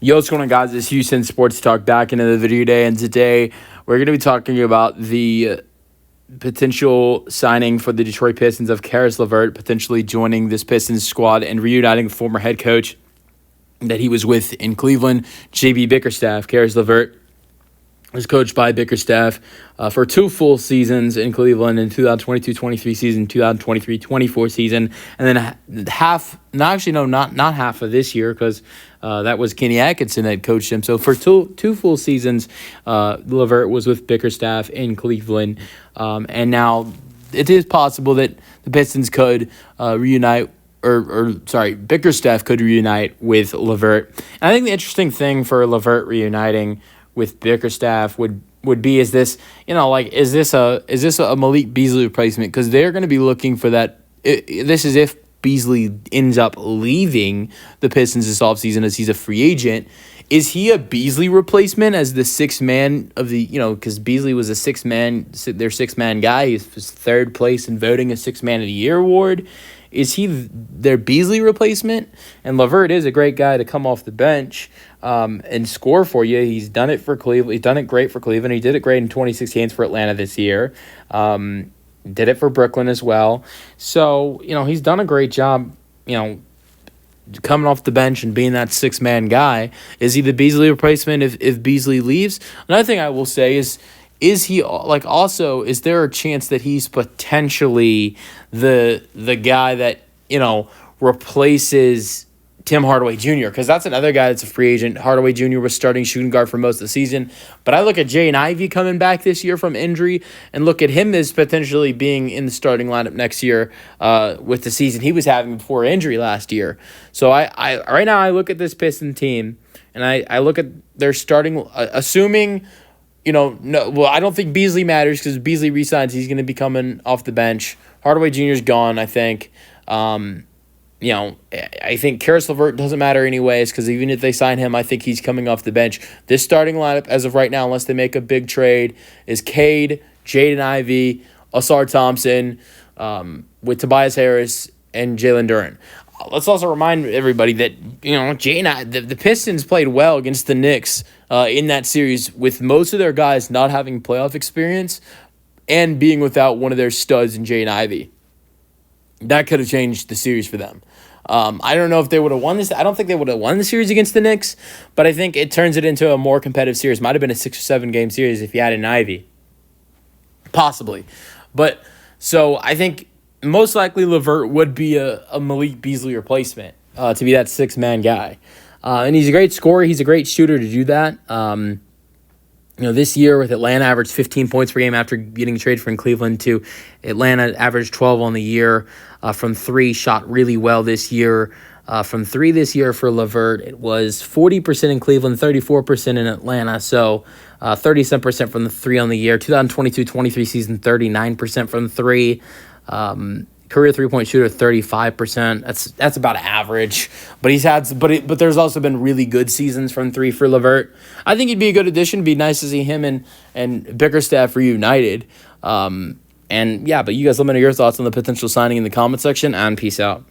Yo, what's going on, guys? It's Houston Sports Talk back into the video today, and today we're going to be talking about the potential signing for the Detroit Pistons of Caris LeVert, potentially joining this Pistons squad and reuniting the former head coach that he was with in Cleveland, J.B. Bickerstaff. Caris LeVert was coached by Bickerstaff for 2 full seasons in Cleveland in 2022-23 season, 2023-24 season, and then not half of this year because that was Kenny Atkinson that coached him. So for two full seasons, LeVert was with Bickerstaff in Cleveland, and now it is possible that the Pistons could reunite. Bickerstaff could reunite with LeVert. And I think the interesting thing for LeVert reuniting with Bickerstaff would be, is this a Malik Beasley replacement? Because they're going to be looking for that. This is if Beasley ends up leaving the Pistons this offseason as he's a free agent. Is he a Beasley replacement as the sixth man of the, because Beasley was their six-man guy. He was third place in voting a six-man of the year award. Is he their Beasley replacement? And LeVert is a great guy to come off the bench and score for you. He's done it for Cleveland. He's done it great for Cleveland. He did it great in 26 games for Atlanta this year. Did it for Brooklyn as well. So, he's done a great job, coming off the bench and being that six-man guy. Is he the Beasley replacement if Beasley leaves? Another thing I will say is he is there a chance that he's potentially the guy that, replaces Tim Hardaway Jr.? Because that's another guy that's a free agent. Hardaway Jr. was starting shooting guard for most of the season. But I look at Jaden Ivey coming back this year from injury and look at him as potentially being in the starting lineup next year with the season he was having before injury last year. So I right now I look at this Piston team and I look at their starting, assuming, I don't think Beasley matters because Beasley resigns. He's going to be coming off the bench. Hardaway Jr. is gone, I think. I think Caris LeVert doesn't matter anyways because even if they sign him, I think he's coming off the bench. This starting lineup as of right now, unless they make a big trade, is Cade, Jaden Ivey, Asar Thompson, with Tobias Harris and Jalen Duren. Let's also remind everybody that, the Pistons played well against the Knicks in that series with most of their guys not having playoff experience and being without one of their studs in Jaden Ivey. That could have changed the series for them. I don't know if they would have won this. I don't think they would have won the series against the Knicks, but I think it turns it into a more competitive series. Might have been a 6 or 7 game series if you had an Ivy. Possibly. But so I think most likely LeVert would be a Malik Beasley replacement to be that six-man guy. And he's a great scorer. He's a great shooter to do that. This year with Atlanta, averaged 15 points per game after getting traded from Cleveland to Atlanta, averaged 12 on the year from 3, shot really well this year. From 3 this year for LeVert, it was 40% in Cleveland, 34% in Atlanta, so 37% from the 3 on the year. 2022-23 season, 39% from 3. Career three-point shooter, 35%. That's about average. But but there's also been really good seasons from 3 for LeVert. I think he'd be a good addition. It'd be nice to see him and Bickerstaff reunited. But you guys let me know your thoughts on the potential signing in the comment section, and peace out.